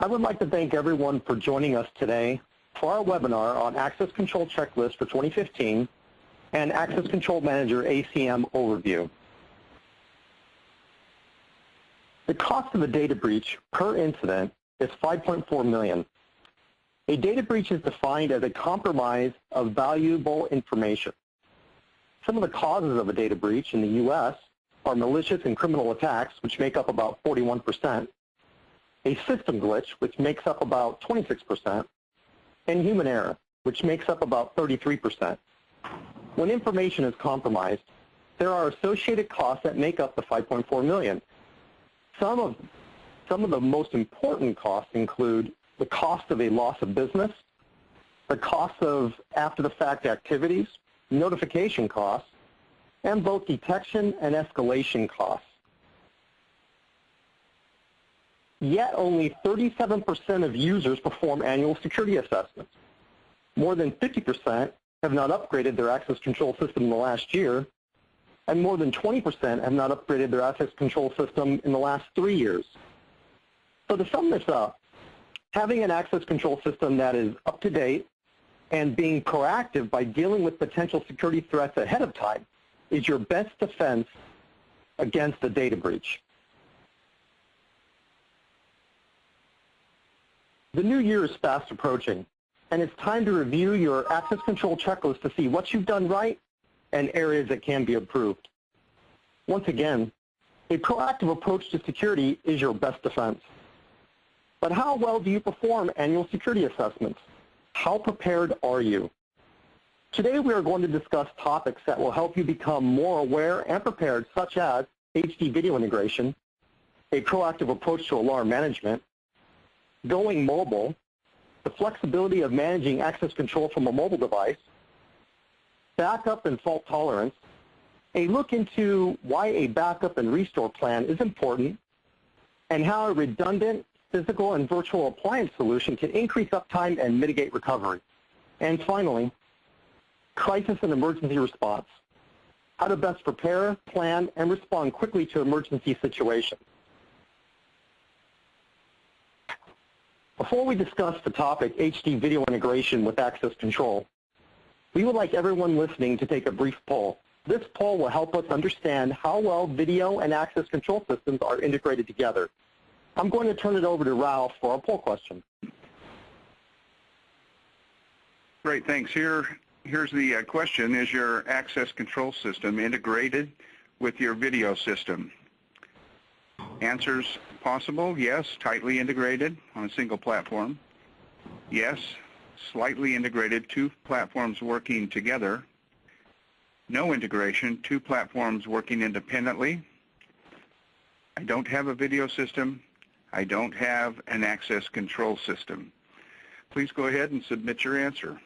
I would like to thank everyone for joining us today for our webinar on Access Control Checklist for 2015 and Access Control Manager ACM Overview. The cost of a data breach per incident is $5.4 million. A data breach is defined as a compromise of valuable information. Some of the causes of a data breach in the U.S. are malicious and criminal attacks, which make up about 41%, a system glitch, which makes up about 26%, and human error, which makes up about 33%. When information is compromised, there are associated costs that make up the $5.4 million. Some of the most important costs include the cost of a loss of business, the cost of after-the-fact activities, notification costs, and both detection and escalation costs. Yet only 37% of users perform annual security assessments. More than 50% have not upgraded their access control system in the last year, and more than 20% have not upgraded their access control system in the last 3 years. So to sum this up, having an access control system that is up to date and being proactive by dealing with potential security threats ahead of time is your best defense against a data breach. The new year is fast approaching, and it's time to review your access control checklist to see what you've done right and areas that can be improved. Once again, a proactive approach to security is your best defense. But how well do you perform annual security assessments? How prepared are you? Today we are going to discuss topics that will help you become more aware and prepared, such as HD video integration, a proactive approach to alarm management, going mobile, the flexibility of managing access control from a mobile device, backup and fault tolerance, a look into why a backup and restore plan is important, and how a redundant physical and virtual appliance solution can increase uptime and mitigate recovery. And finally, crisis and emergency response, how to best prepare, plan, and respond quickly to emergency situations. Before we discuss the topic HD video integration with access control, we would like everyone listening to take a brief poll. This poll will help us understand how well video and access control systems are integrated together. I'm going to turn it over to Ralph for our poll question. Great, thanks. Here's the question. Is your access control system integrated with your video system? Answers possible: yes, tightly integrated on a single platform. Yes, slightly integrated, two platforms working together. No integration, two platforms working independently. I don't have a video system. I don't have an access control system. Please go ahead and submit your answer.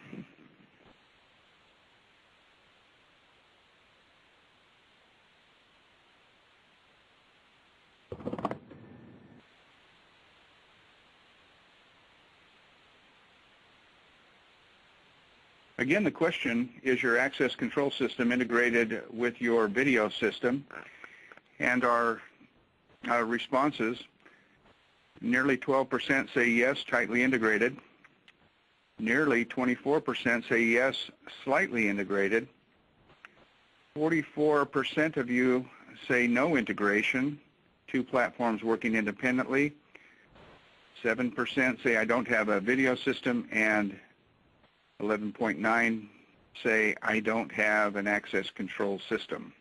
Again, the question, is your access control system integrated with your video system? And our responses, nearly 12% say yes, tightly integrated. Nearly 24% say yes, slightly integrated. 44% of you say no integration, two platforms working independently. 7% say I don't have a video system, and 11.9 say I don't have an access control system.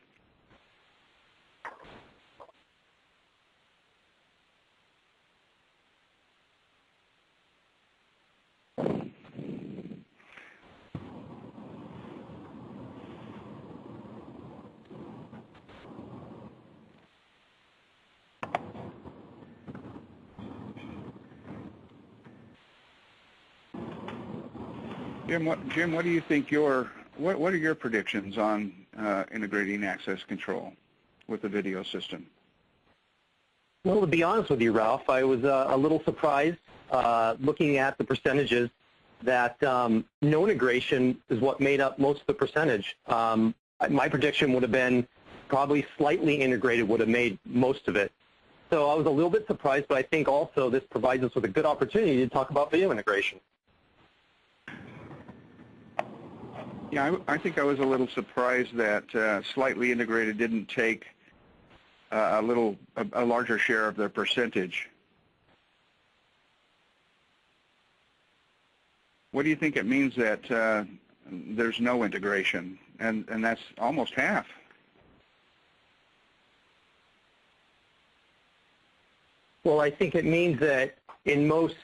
Jim, what do you think what are your predictions on integrating access control with the video system? Well, to be honest with you, Ralph, I was a little surprised looking at the percentages that no integration is what made up most of the percentage. My prediction would have been probably slightly integrated would have made most of it. So I was a little bit surprised, but I think also this provides us with a good opportunity to talk about video integration. Yeah, I think I was a little surprised that slightly integrated didn't take a larger share of their percentage. What do you think it means that there's no integration, and that's almost half? Well, I think it means that in most,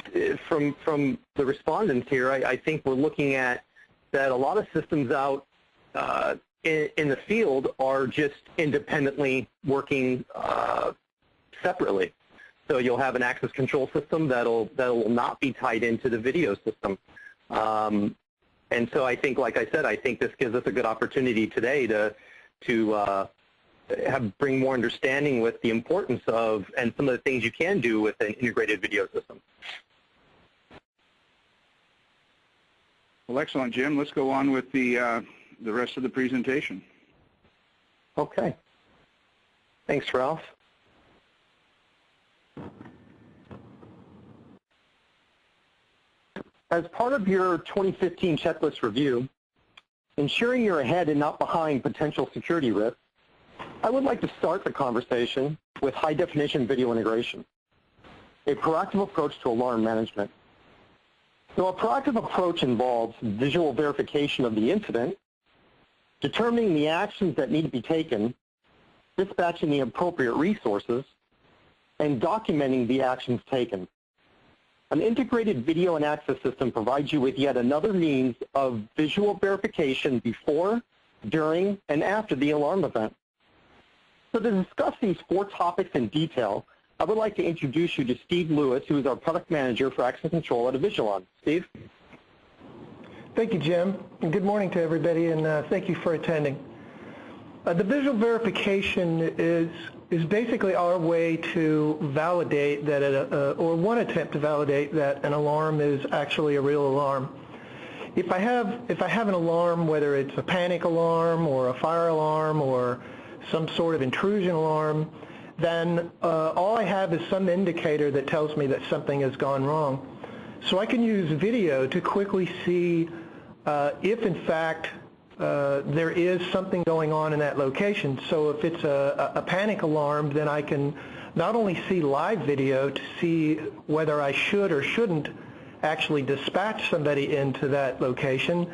from the respondents here, I think we're looking at that a lot of systems out in the field are just independently working separately. So you'll have an access control system that'll not be tied into the video system. And so I think, like I said, I think this gives us a good opportunity today to bring more understanding with the importance of and some of the things you can do with an integrated video system. Well, excellent, Jim. Let's go on with the rest of the presentation. Okay. Thanks, Ralph. As part of your 2015 checklist review, ensuring you're ahead and not behind potential security risks, I would like to start the conversation with high-definition video integration, a proactive approach to alarm management. So a proactive approach involves visual verification of the incident, determining the actions that need to be taken, dispatching the appropriate resources, and documenting the actions taken. An integrated video and access system provides you with yet another means of visual verification before, during, and after the alarm event. So to discuss these 4 topics in detail, I would like to introduce you to Steve Lewis, who is our product manager for access control at Avigilon. Steve? Thank you, Jim, and good morning to everybody, and thank you for attending. The visual verification is basically our way to validate that, or one attempt to validate that an alarm is actually a real alarm. If I have an alarm, whether it's a panic alarm or a fire alarm or some sort of intrusion alarm, then all I have is some indicator that tells me that something has gone wrong. So I can use video to quickly see if in fact there is something going on in that location. So if it's a panic alarm, then I can not only see live video to see whether I should or shouldn't actually dispatch somebody into that location,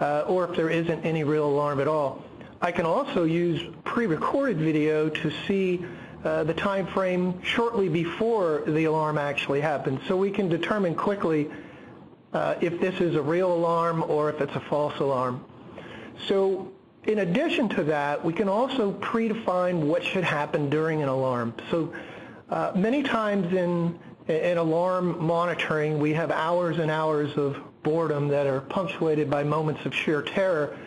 or if there isn't any real alarm at all. I can also use pre-recorded video to see the time frame shortly before the alarm actually happens, so we can determine quickly if this is a real alarm or if it's a false alarm. So in addition to that, we can also predefine what should happen during an alarm. So many times in alarm monitoring, we have hours and hours of boredom that are punctuated by moments of sheer terror.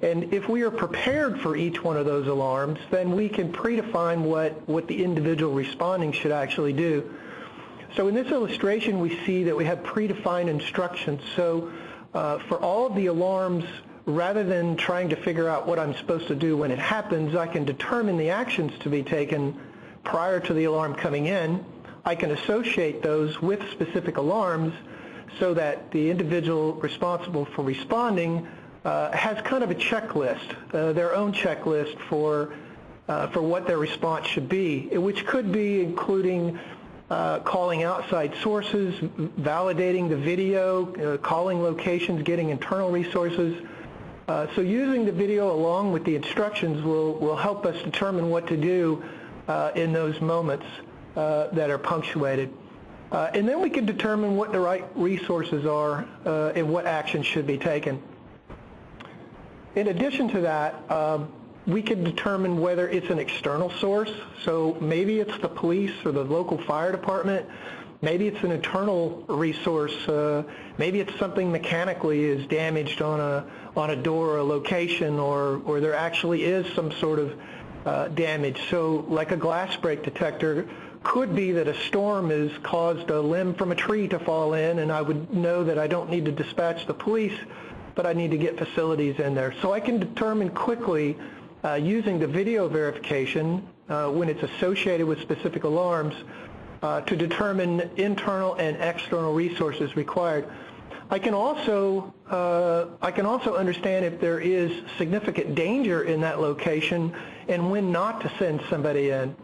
And if we are prepared for each one of those alarms, then we can predefine what the individual responding should actually do. So in this illustration, we see that we have predefined instructions. So for all of the alarms, rather than trying to figure out what I'm supposed to do when it happens, I can determine the actions to be taken prior to the alarm coming in. I can associate those with specific alarms so that the individual responsible for responding has kind of a checklist, their own checklist for what their response should be, which could be including calling outside sources, validating the video, calling locations, getting internal resources. So using the video along with the instructions will help us determine what to do in those moments that are punctuated. And then we can determine what the right resources are and what action should be taken. In addition to that, we can determine whether it's an external source. So maybe it's the police or the local fire department. Maybe it's an internal resource. Maybe it's something mechanically is damaged on a door or a location, or there actually is some sort of damage. So like a glass break detector, could be that a storm has caused a limb from a tree to fall in, and I would know that I don't need to dispatch the police, but I need to get facilities in there. So I can determine quickly using the video verification when it's associated with specific alarms to determine internal and external resources required. I can also understand if there is significant danger in that location and when not to send somebody in.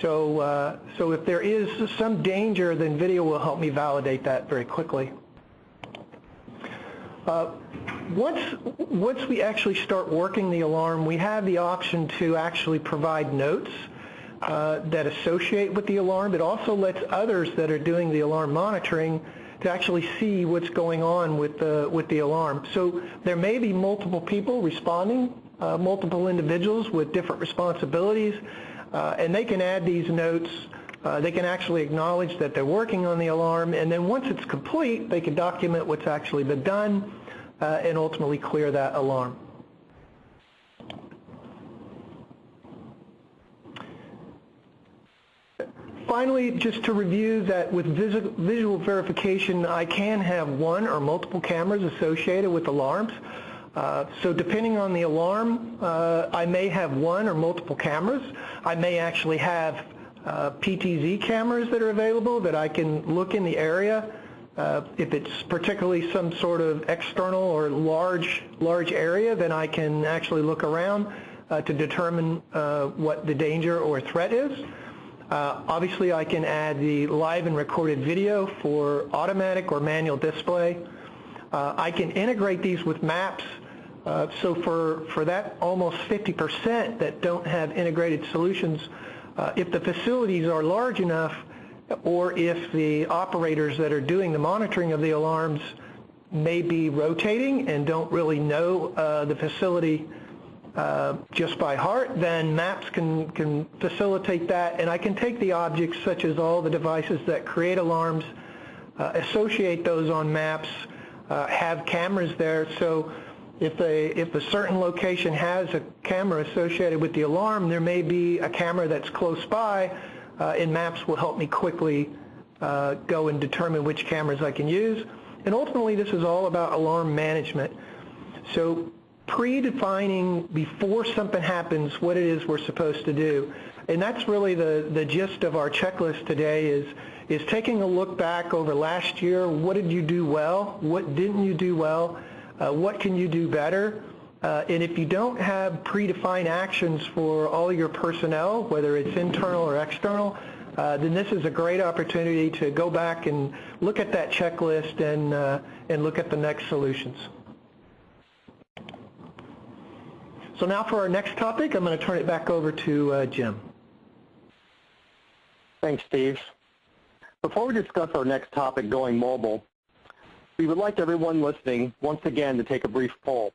So if there is some danger, then video will help me validate that very quickly. Once we actually start working the alarm, we have the option to actually provide notes that associate with the alarm. It also lets others that are doing the alarm monitoring to actually see what's going on with the alarm. So there may be multiple people responding, multiple individuals with different responsibilities, and they can add these notes. They can actually acknowledge that they're working on the alarm, and then once it's complete, they can document what's actually been done and ultimately clear that alarm. Finally, just to review that with visual verification, I can have one or multiple cameras associated with alarms. So depending on the alarm, I may have one or multiple cameras. I may actually have PTZ cameras that are available that I can look in the area. If it's particularly some sort of external or large area, then I can actually look around to determine what the danger or threat is. Obviously, I can add the live and recorded video for automatic or manual display. I can integrate these with maps. So for that almost 50% that don't have integrated solutions, if the facilities are large enough, or if the operators that are doing the monitoring of the alarms may be rotating and don't really know the facility just by heart, then maps can facilitate that, and I can take the objects such as all the devices that create alarms, associate those on maps, have cameras there. So if a certain location has a camera associated with the alarm, there may be a camera that's close by, and maps will help me quickly go and determine which cameras I can use. And ultimately, this is all about alarm management. So predefining before something happens what it is we're supposed to do. And that's really the gist of our checklist today is taking a look back over last year. What did you do well? What didn't you do well? What can you do better? And if you don't have predefined actions for all your personnel, whether it's internal or external, then this is a great opportunity to go back and look at that checklist and look at the next solutions. So now for our next topic, I'm going to turn it back over to Jim. Thanks, Steve. Before we discuss our next topic, going mobile, we would like everyone listening once again to take a brief poll.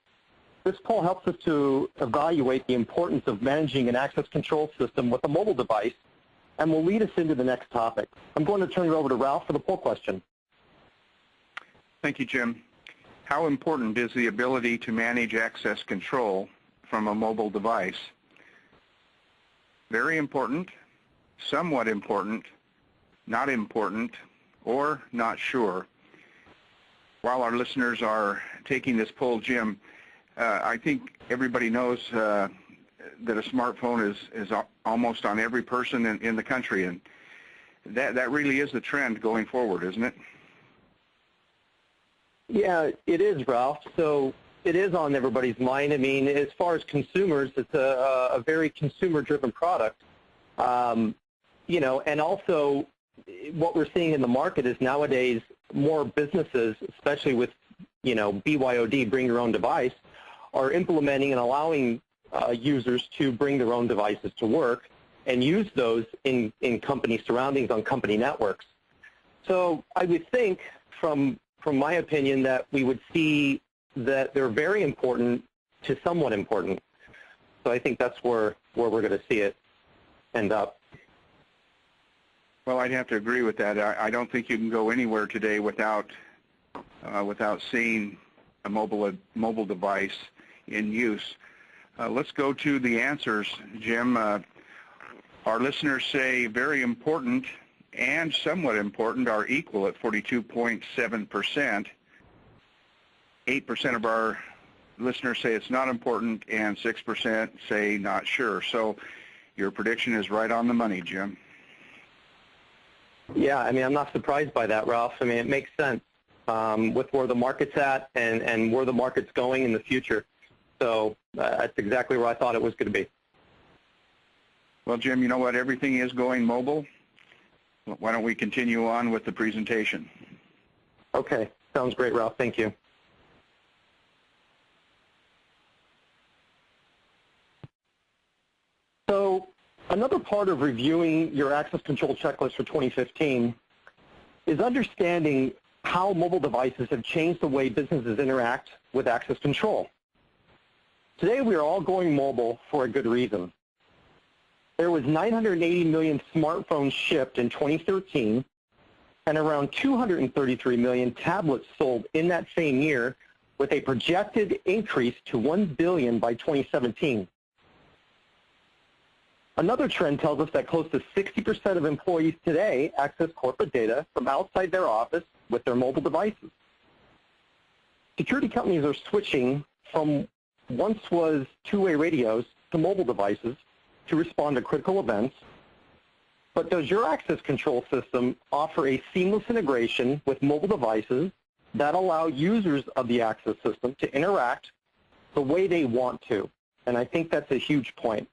This poll helps us to evaluate the importance of managing an access control system with a mobile device and will lead us into the next topic. I'm going to turn it over to Ralph for the poll question. Thank you, Jim. How important is the ability to manage access control from a mobile device? Very important, somewhat important, not important, or not sure. While our listeners are taking this poll, Jim, I think everybody knows that a smartphone is almost on every person in the country, and that really is the trend going forward, isn't it? Yeah, it is, Ralph. So it is on everybody's mind. I mean, as far as consumers, it's a very consumer-driven product. You know, and also what we're seeing in the market is nowadays more businesses, especially with, you know, BYOD, bring your own device, are implementing and allowing users to bring their own devices to work and use those in company surroundings on company networks. So I would think, from my opinion, that we would see that they're very important to somewhat important. So I think that's where we're going to see it end up. Well, I'd have to agree with that. I don't think you can go anywhere today without seeing a mobile device in use. Let's go to the answers, Jim. Our listeners say very important and somewhat important are equal at 42.7%. 8% of our listeners say it's not important, and 6% say not sure. So Your prediction is right on the money, Jim. Yeah, I mean, I'm not surprised by that, Ralph. I mean, it makes sense with where the market's at and where the market's going in the future. So that's exactly where I thought it was going to be. Well, Jim, you know what? Everything is going mobile. Why don't we continue on with the presentation? Okay, sounds great, Ralph. Thank you. So another part of reviewing your access control checklist for 2015 is understanding how mobile devices have changed the way businesses interact with access control. Today we are all going mobile for a good reason. There was 980 million smartphones shipped in 2013 and around 233 million tablets sold in that same year, with a projected increase to 1 billion by 2017. Another trend tells us that close to 60% of employees today access corporate data from outside their office with their mobile devices. Security companies are switching from once was two-way radios to mobile devices to respond to critical events. But does your access control system offer a seamless integration with mobile devices that allow users of the access system to interact the way they want to? And I think that's a huge point.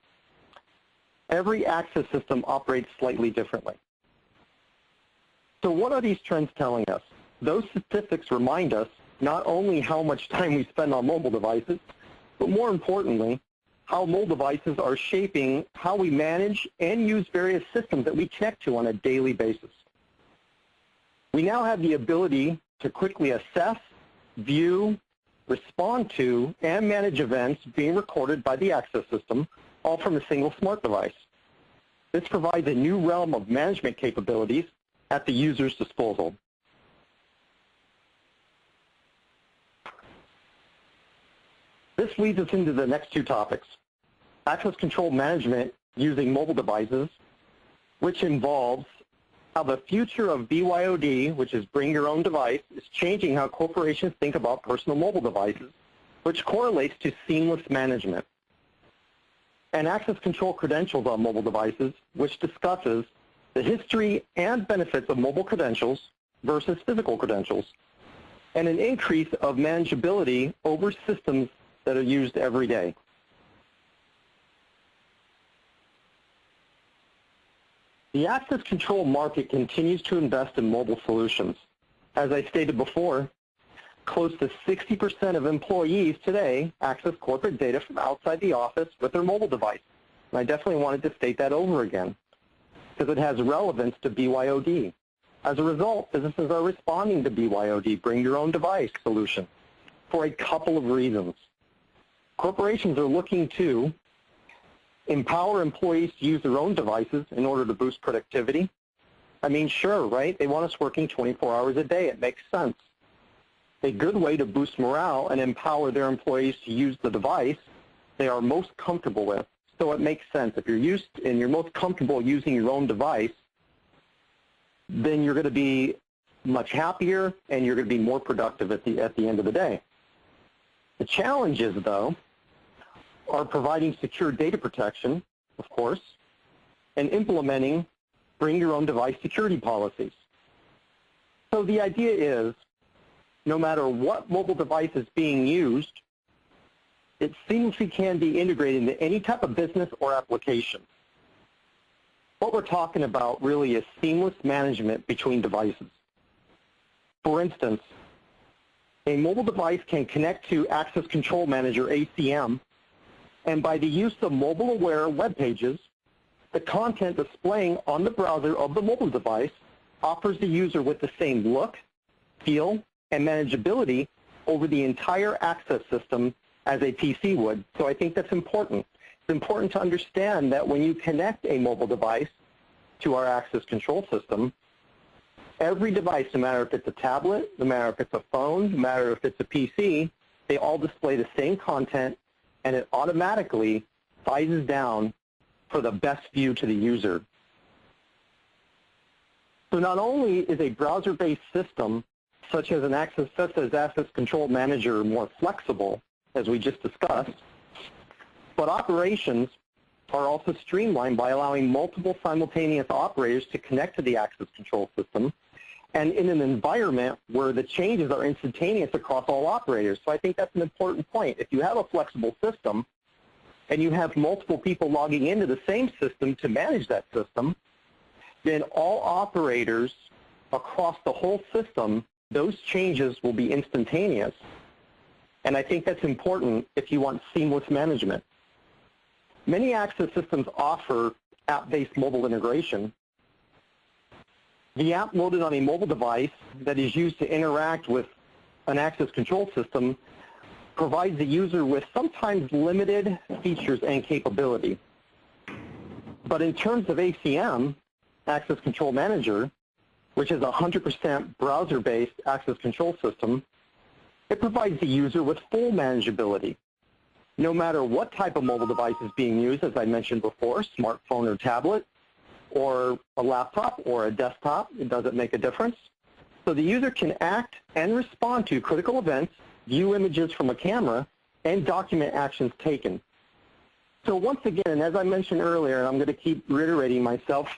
Every access system operates slightly differently. So what are these trends telling us? Those statistics remind us not only how much time we spend on mobile devices, but more importantly, how mobile devices are shaping how we manage and use various systems that we connect to on a daily basis. We now have the ability to quickly assess, view, respond to, and manage events being recorded by the access system, all from a single smart device. This provides a new realm of management capabilities at the user's disposal. This leads us into the next two topics: access control management using mobile devices, which involves how the future of BYOD, which is bring your own device, is changing how corporations think about personal mobile devices, which correlates to seamless management. And access control credentials on mobile devices, which discusses the history and benefits of mobile credentials versus physical credentials, and an increase of manageability over systems that are used every day. The access control market continues to invest in mobile solutions. As I stated before, close to 60% of employees today access corporate data from outside the office with their mobile device. And I definitely wanted to state that over again because it has relevance to BYOD. As a result, businesses are responding to BYOD, bring your own device solution, for a couple of reasons. Corporations are looking to empower employees to use their own devices in order to boost productivity. I mean, sure, right? They want us working 24 hours a day. It makes sense. A good way to boost morale and empower their employees to use the device they are most comfortable with. So it makes sense. If you're used and you're most comfortable using your own device, then you're going to be much happier and you're going to be more productive at the end of the day. The challenges, though, are providing secure data protection, of course, and implementing bring your own device security policies. So the idea is, no matter what mobile device is being used, it seamlessly can be integrated into any type of business or application. What we're talking about really is seamless management between devices. For instance, a mobile device can connect to Access Control Manager, ACM, and by the use of mobile-aware web pages, the content displaying on the browser of the mobile device offers the user with the same look, feel, and manageability over the entire access system as a PC would. So I think that's important. It's important to understand that when you connect a mobile device to our access control system, every device, no matter if it's a tablet, no matter if it's a phone, no matter if it's a PC, they all display the same content, and it automatically sizes down for the best view to the user. So not only is a browser-based system such as Access Control Manager more flexible, as we just discussed, but operations are also streamlined by allowing multiple simultaneous operators to connect to the access control system, and in an environment where the changes are instantaneous across all operators. So I think that's an important point. If you have a flexible system and you have multiple people logging into the same system to manage that system, then all operators across the whole system, those changes will be instantaneous. And I think that's important if you want seamless management. Many access systems offer app-based mobile integration. The app loaded on a mobile device that is used to interact with an access control system provides the user with sometimes limited features and capability. But in terms of ACM, Access Control Manager, which is a 100% browser-based access control system, it provides the user with full manageability. No matter what type of mobile device is being used, as I mentioned before, smartphone or tablet, or a laptop or a desktop, it doesn't make a difference. So the user can act and respond to critical events, view images from a camera, and document actions taken. So once again, as I mentioned earlier, and I'm going to keep reiterating myself,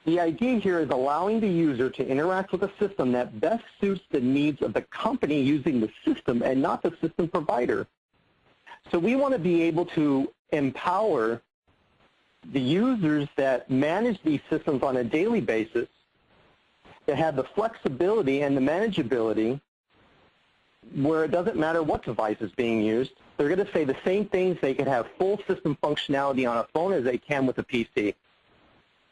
the idea here is allowing the user to interact with a system that best suits the needs of the company using the system and not the system provider. So we want to be able to empower the users that manage these systems on a daily basis to have the flexibility and the manageability where it doesn't matter what device is being used. They're going to say the same things. They can have full system functionality on a phone as they can with a PC.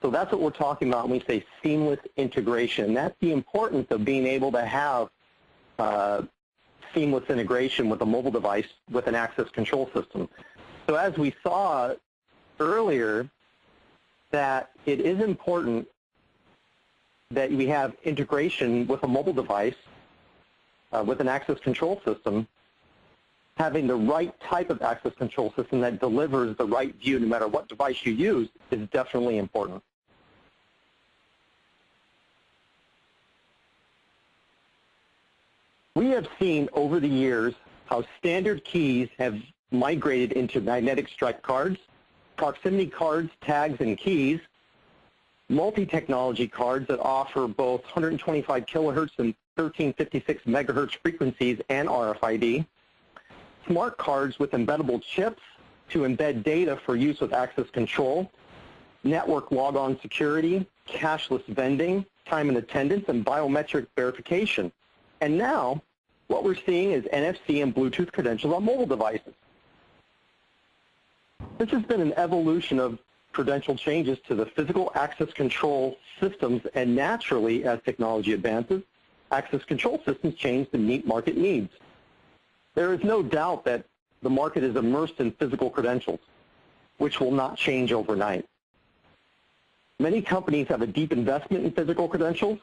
So that's what we're talking about when we say seamless integration. That's the importance of being able to have seamless integration with a mobile device with an access control system. So as we saw earlier, that it is important that we have integration with a mobile device, with an access control system. Having the right type of access control system that delivers the right view no matter what device you use is definitely important. We have seen over the years how standard keys have migrated into magnetic stripe cards, proximity cards, tags, and keys, multi-technology cards that offer both 125 kilohertz and 1356 megahertz frequencies and RFID, smart cards with embeddable chips to embed data for use with access control, network logon security, cashless vending, time and attendance, and biometric verification. And now, what we're seeing is NFC and Bluetooth credentials on mobile devices. This has been an evolution of credential changes to the physical access control systems, and naturally, as technology advances, access control systems change to meet market needs. There is no doubt that the market is immersed in physical credentials, which will not change overnight. Many companies have a deep investment in physical credentials,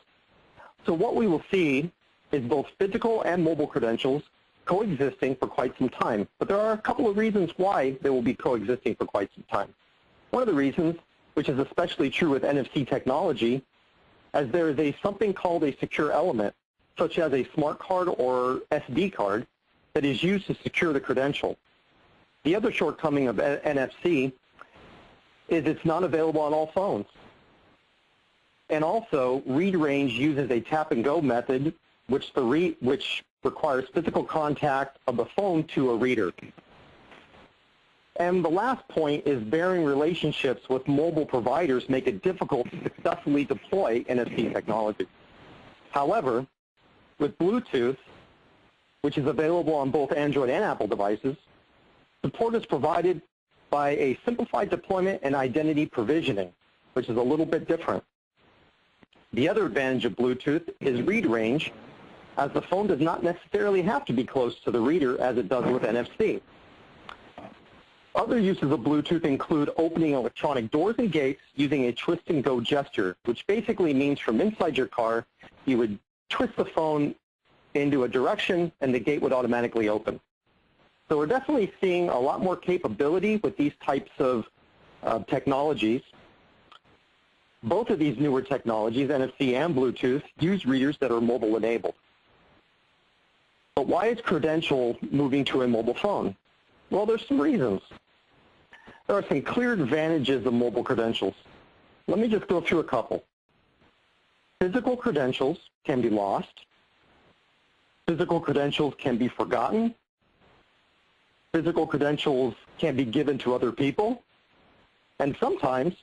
so what we will see is both physical and mobile credentials coexisting for quite some time. But there are a couple of reasons why they will be coexisting for quite some time. One of the reasons, which is especially true with NFC technology, as there is something called a secure element, such as a smart card or SD card, that is used to secure the credential. The other shortcoming of NFC is it's not available on all phones. And also, read range uses a tap-and-go method, which requires physical contact of the phone to a reader. And the last point is bearing relationships with mobile providers make it difficult to successfully deploy NFC technology. However, with Bluetooth, which is available on both Android and Apple devices, support is provided by a simplified deployment and identity provisioning, which is a little bit different. The other advantage of Bluetooth is read range, as the phone does not necessarily have to be close to the reader as it does with NFC. Other uses of Bluetooth include opening electronic doors and gates using a twist-and-go gesture, which basically means from inside your car, you would twist the phone into a direction and the gate would automatically open. So we're definitely seeing a lot more capability with these types of technologies. Both of these newer technologies, NFC and Bluetooth, use readers that are mobile-enabled. But why is credential moving to a mobile phone? Well, there's some reasons. There are some clear advantages of mobile credentials. Let me just go through a couple. Physical credentials can be lost. Physical credentials can be forgotten. Physical credentials can be given to other people. And sometimes,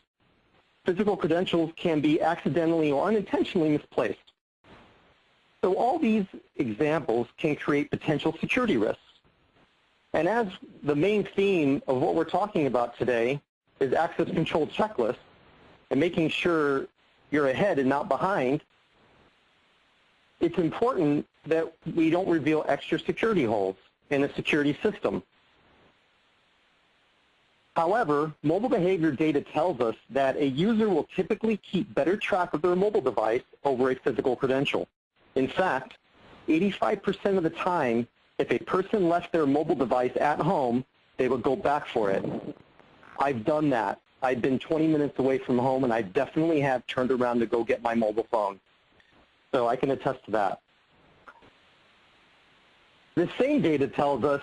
physical credentials can be accidentally or unintentionally misplaced. So all these examples can create potential security risks. And as the main theme of what we're talking about today is access control checklists and making sure you're ahead and not behind, it's important that we don't reveal extra security holes in a security system. However, mobile behavior data tells us that a user will typically keep better track of their mobile device over a physical credential. In fact, 85% of the time, if a person left their mobile device at home, they would go back for it. I've done that. I've been 20 minutes away from home, and I definitely have turned around to go get my mobile phone. So I can attest to that. This same data tells us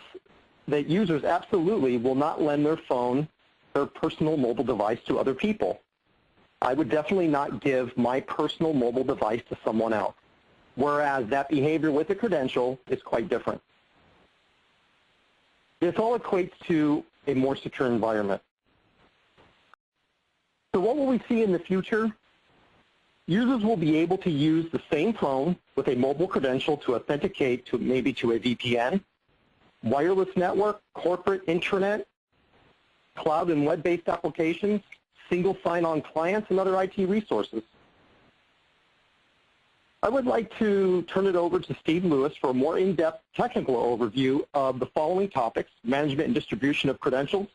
that users absolutely will not lend their phone, their personal mobile device, to other people. I would definitely not give my personal mobile device to someone else, whereas that behavior with a credential is quite different. This all equates to a more secure environment. So what will we see in the future? Users will be able to use the same phone with a mobile credential to authenticate to maybe to a VPN, wireless network, corporate intranet, cloud and web-based applications, single sign-on clients, and other IT resources. I would like to turn it over to Steve Lewis for a more in-depth technical overview of the following topics: management and distribution of credentials,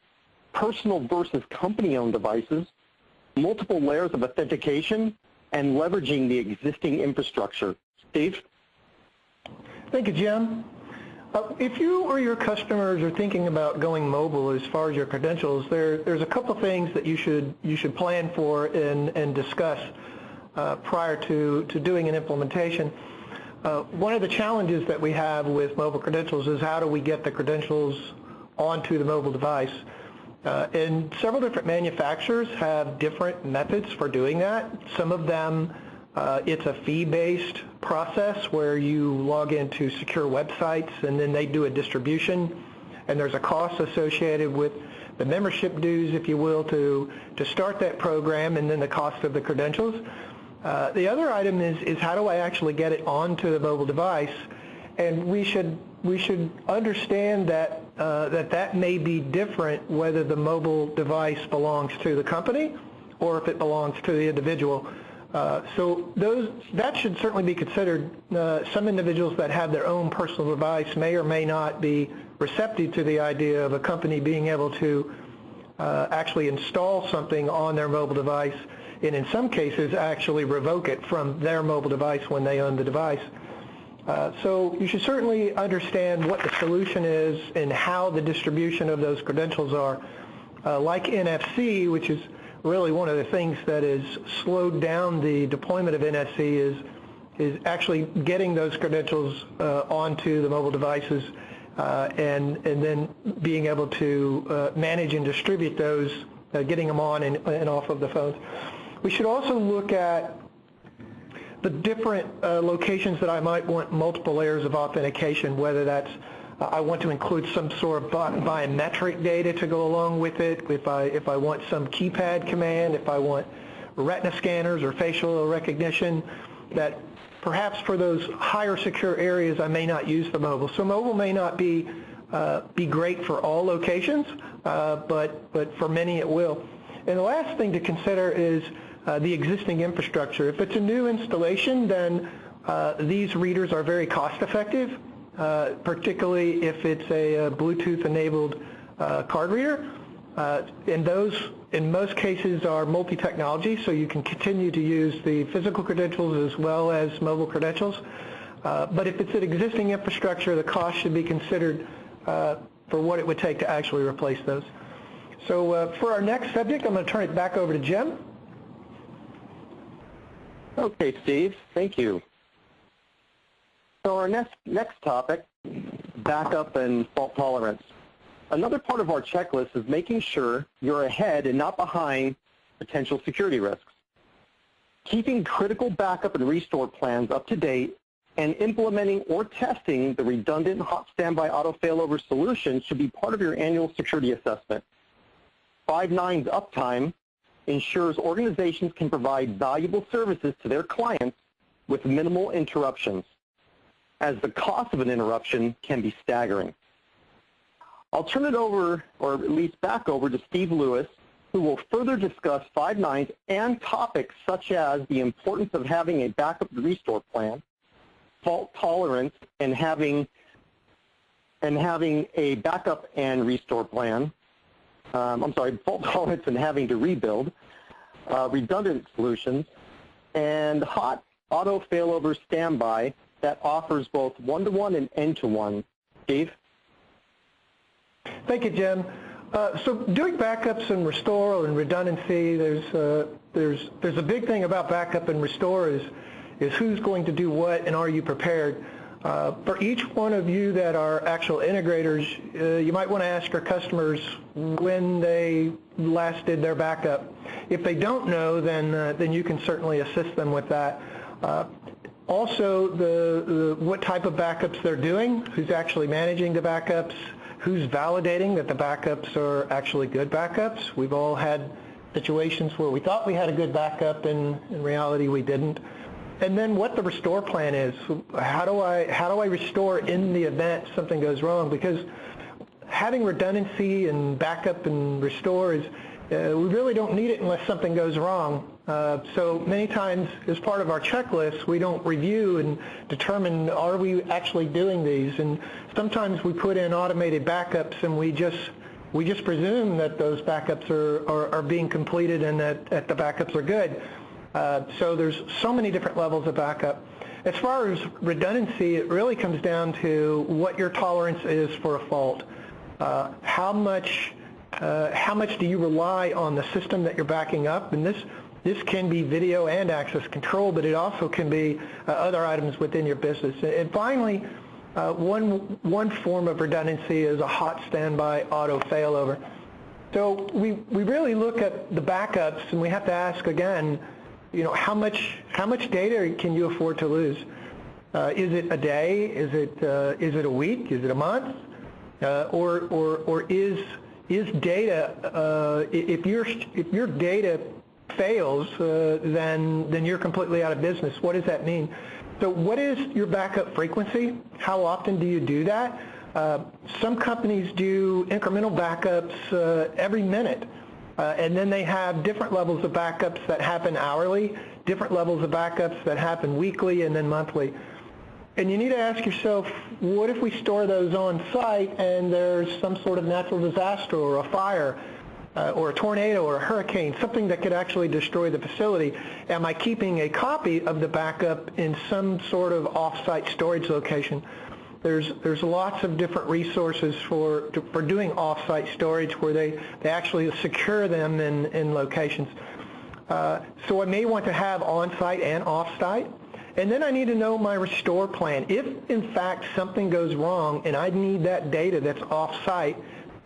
personal versus company-owned devices, multiple layers of authentication, and leveraging the existing infrastructure. Steve? Thank you, Jim. If you or your customers are thinking about going mobile as far as your credentials, there's a couple things that you should plan for and discuss prior to doing an implementation. One of the challenges that we have with mobile credentials is how do we get the credentials onto the mobile device. And several different manufacturers have different methods for doing that. Some of them, it's a fee-based process where you log into secure websites and then they do a distribution, and there's a cost associated with the membership dues, if you will, to start that program, and then the cost of the credentials. The other item is how do I actually get it onto the mobile device? And we should understand that that may be different whether the mobile device belongs to the company or if it belongs to the individual. So that should certainly be considered. Some individuals that have their own personal device may or may not be receptive to the idea of a company being able to actually install something on their mobile device, and in some cases actually revoke it from their mobile device when they own the device. So you should certainly understand what the solution is and how the distribution of those credentials are. Like NFC, which is really one of the things that has slowed down the deployment of NFC, is actually getting those credentials onto the mobile devices and then being able to manage and distribute those, getting them on and off of the phones. We should also look at the different locations that I might want multiple layers of authentication, whether that's I want to include some sort of biometric data to go along with it, if I want some keypad command, if I want retina scanners or facial recognition, that perhaps for those higher secure areas I may not use the mobile. So mobile may not be great for all locations, but for many it will. And the last thing to consider is the existing infrastructure. If it's a new installation, then these readers are very cost effective, particularly if it's a Bluetooth-enabled card reader. And those, in most cases, are multi-technology, so you can continue to use the physical credentials as well as mobile credentials. But if it's an existing infrastructure, the cost should be considered for what it would take to actually replace those. So for our next subject, I'm going to turn it back over to Jim. Okay, Steve, thank you. So our next topic, backup and fault tolerance. Another part of our checklist is making sure you're ahead and not behind potential security risks. Keeping critical backup and restore plans up to date and implementing or testing the redundant hot standby auto failover solution should be part of your annual security assessment. 5.9's uptime ensures organizations can provide valuable services to their clients with minimal interruptions, as the cost of an interruption can be staggering. I'll turn it over, or at least back over, to Steve Lewis, who will further discuss 5.9's and topics such as the importance of having a backup and restore plan, fault tolerance, and having a backup and restore plan. Fault tolerance and having to rebuild, redundant solutions, and hot auto failover standby that offers both one-to-one and end-to-one. Steve? Thank you, Jim. So doing backups and restore and redundancy, there's a big thing about backup and restore is who's going to do what and are you prepared. For each one of you that are actual integrators, you might want to ask your customers when they last did their backup. If they don't know, then you can certainly assist them with that. Also, what type of backups they're doing, who's actually managing the backups, who's validating that the backups are actually good backups. We've all had situations where we thought we had a good backup and in reality we didn't. And then what the restore plan is. How do I restore in the event something goes wrong? Because having redundancy and backup and restore is, we really don't need it unless something goes wrong. So many times as part of our checklist, we don't review and determine, are we actually doing these? And sometimes we put in automated backups and we just presume that those backups are being completed and that the backups are good. So there's so many different levels of backup. As far as redundancy, it really comes down to what your tolerance is for a fault. How much do you rely on the system that you're backing up? And this can be video and access control, but it also can be other items within your business. And finally, one form of redundancy is a hot standby auto failover. So we really look at the backups, and we have to ask again, how much data can you afford to lose? Is it a day? Is it a week? Is it a month? Or is data? If your data fails, then you're completely out of business. What does that mean? So what is your backup frequency? How often do you do that? Some companies do incremental backups every minute. And then they have different levels of backups that happen hourly, different levels of backups that happen weekly and then monthly. And you need to ask yourself, what if we store those on site and there's some sort of natural disaster or a fire or a tornado or a hurricane, something that could actually destroy the facility? Am I keeping a copy of the backup in some sort of off-site storage location? There's lots of different resources for doing off-site storage where they actually secure them in locations. So I may want to have on-site and off-site. And then I need to know my restore plan. If, in fact, something goes wrong and I need that data that's off-site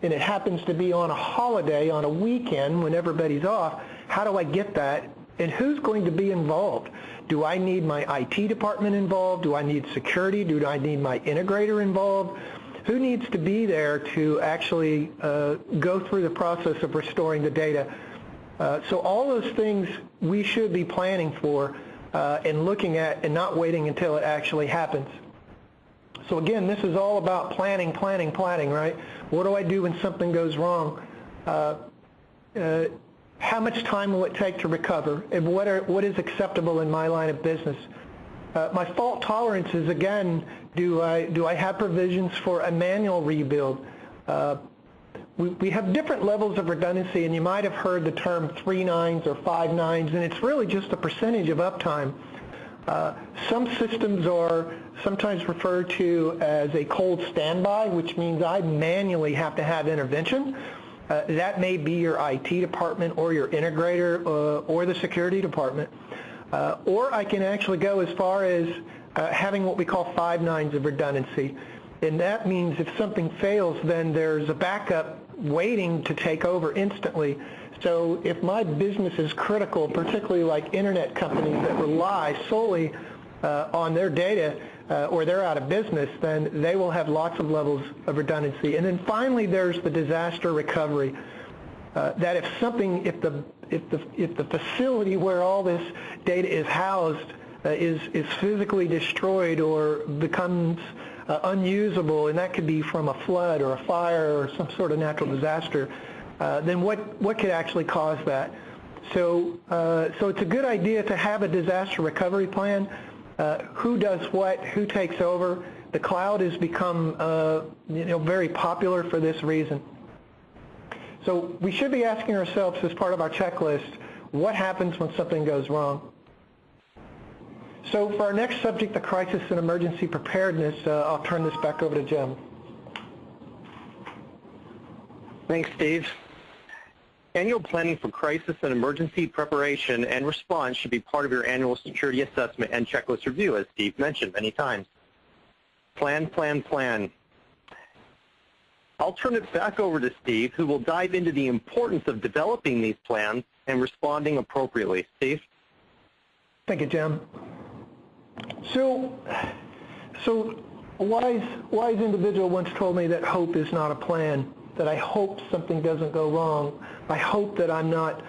and it happens to be on a holiday, on a weekend when everybody's off, how do I get that? And who's going to be involved? Do I need my IT department involved? Do I need security? Do I need my integrator involved? Who needs to be there to actually go through the process of restoring the data? So all those things we should be planning for and looking at and not waiting until it actually happens. So again, this is all about planning, right? What do I do when something goes wrong? How much time will it take to recover, and what is acceptable in my line of business? My fault tolerances, again, do I have provisions for a manual rebuild? We have different levels of redundancy, and you might have heard the term 3 nines or 5 nines, and it's really just a percentage of uptime. Some systems are sometimes referred to as a cold standby, which means I manually have to have intervention. That may be your IT department or your integrator or the security department. Or I can actually go as far as having what we call 5 nines of redundancy. And that means if something fails, then there's a backup waiting to take over instantly. So if my business is critical, particularly like internet companies that rely solely on their data, or they're out of business, then they will have lots of levels of redundancy. And then finally, there's the disaster recovery. That if the facility where all this data is housed is physically destroyed or becomes unusable, and that could be from a flood or a fire or some sort of natural disaster, then what could actually cause that? So it's a good idea to have a disaster recovery plan. Who does what? Who takes over? The cloud has become very popular for this reason. So we should be asking ourselves as part of our checklist, what happens when something goes wrong? So for our next subject, the crisis and emergency preparedness, I'll turn this back over to Jim. Thanks, Steve. Annual planning for crisis and emergency preparation and response should be part of your annual security assessment and checklist review, as Steve mentioned many times. Plan, plan, plan. I'll turn it back over to Steve, who will dive into the importance of developing these plans and responding appropriately. Steve? Thank you, Jim. So a wise individual once told me that hope is not a plan, that I hope something doesn't go wrong. I hope that I'm not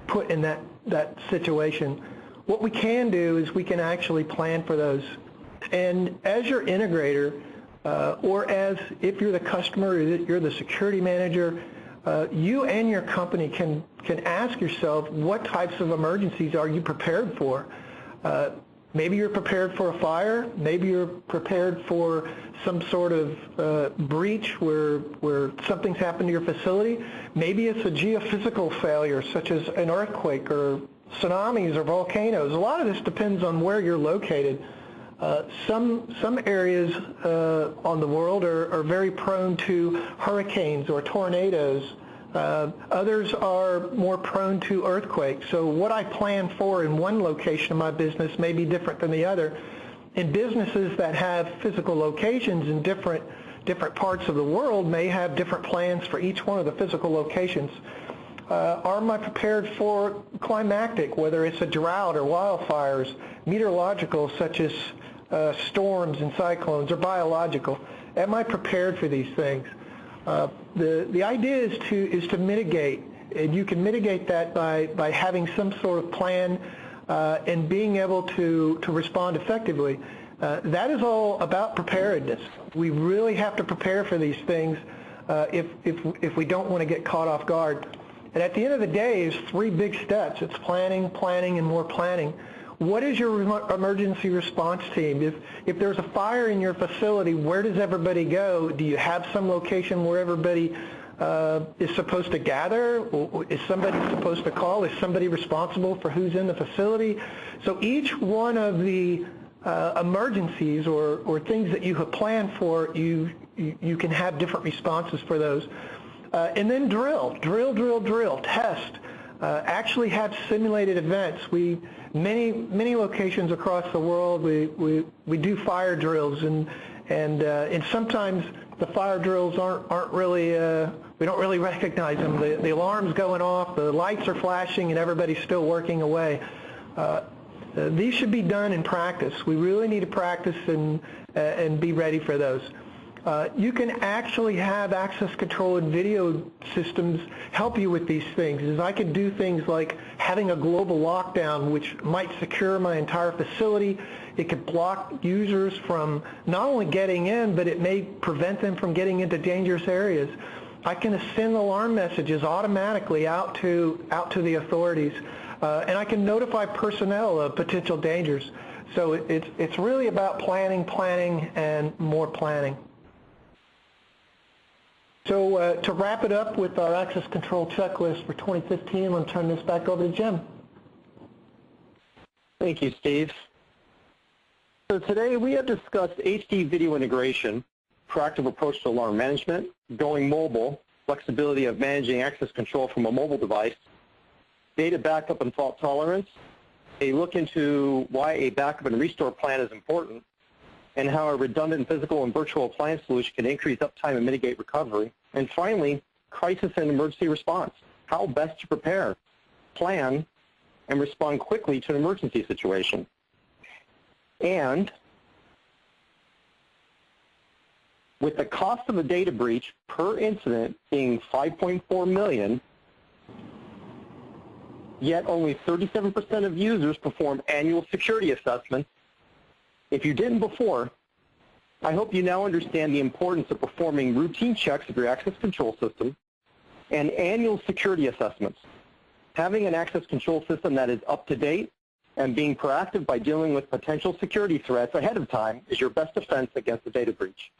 put in that situation. What we can do is we can actually plan for those. And as your integrator, or as if you're the customer, or you're the security manager, you and your company can ask yourself, what types of emergencies are you prepared for? Maybe you're prepared for a fire. Maybe you're prepared for some sort of breach where something's happened to your facility. Maybe it's a geophysical failure, such as an earthquake or tsunamis or volcanoes. A lot of this depends on where you're located. Some areas on the world are very prone to hurricanes or tornadoes. Others are more prone to earthquakes. So what I plan for in one location of my business may be different than the other. And businesses that have physical locations in different parts of the world may have different plans for each one of the physical locations. Are I prepared for climactic, whether it's a drought or wildfires, meteorological such as storms and cyclones, or biological? Am I prepared for these things? The idea is to mitigate, and you can mitigate that by having some sort of plan and being able to respond effectively. That is all about preparedness. We really have to prepare for these things if we don't want to get caught off guard. And at the end of the day, it's three big steps. It's planning, planning, and more planning. What is your emergency response team? If there's a fire in your facility, where does everybody go? Do you have some location where everybody is supposed to gather? Is somebody supposed to call? Is somebody responsible for who's in the facility? So each one of the emergencies or things that you have planned for, you can have different responses for those. And then drill, test. Actually have simulated events. Many locations across the world, we do fire drills, and sometimes the fire drills aren't really, we don't really recognize them. The alarm's going off, the lights are flashing, and everybody's still working away. These should be done in practice. We really need to practice and be ready for those. You can actually have access control and video systems help you with these things. As I can do things like having a global lockdown, which might secure my entire facility. It could block users from not only getting in, but it may prevent them from getting into dangerous areas. I can send alarm messages automatically out to the authorities, and I can notify personnel of potential dangers. So it's really about planning, and more planning. So to wrap it up with our access control checklist for 2015, I'm going to turn this back over to Jim. Thank you, Steve. So today we have discussed HD video integration, proactive approach to alarm management, going mobile, flexibility of managing access control from a mobile device, data backup and fault tolerance, a look into why a backup and restore plan is important, and how a redundant physical and virtual appliance solution can increase uptime and mitigate recovery. And finally, crisis and emergency response, how best to prepare, plan, and respond quickly to an emergency situation. And with the cost of a data breach per incident being $5.4 million, yet only 37% of users perform annual security assessments. If you didn't before, I hope you now understand the importance of performing routine checks of your access control system and annual security assessments. Having an access control system that is up to date and being proactive by dealing with potential security threats ahead of time is your best defense against a data breach.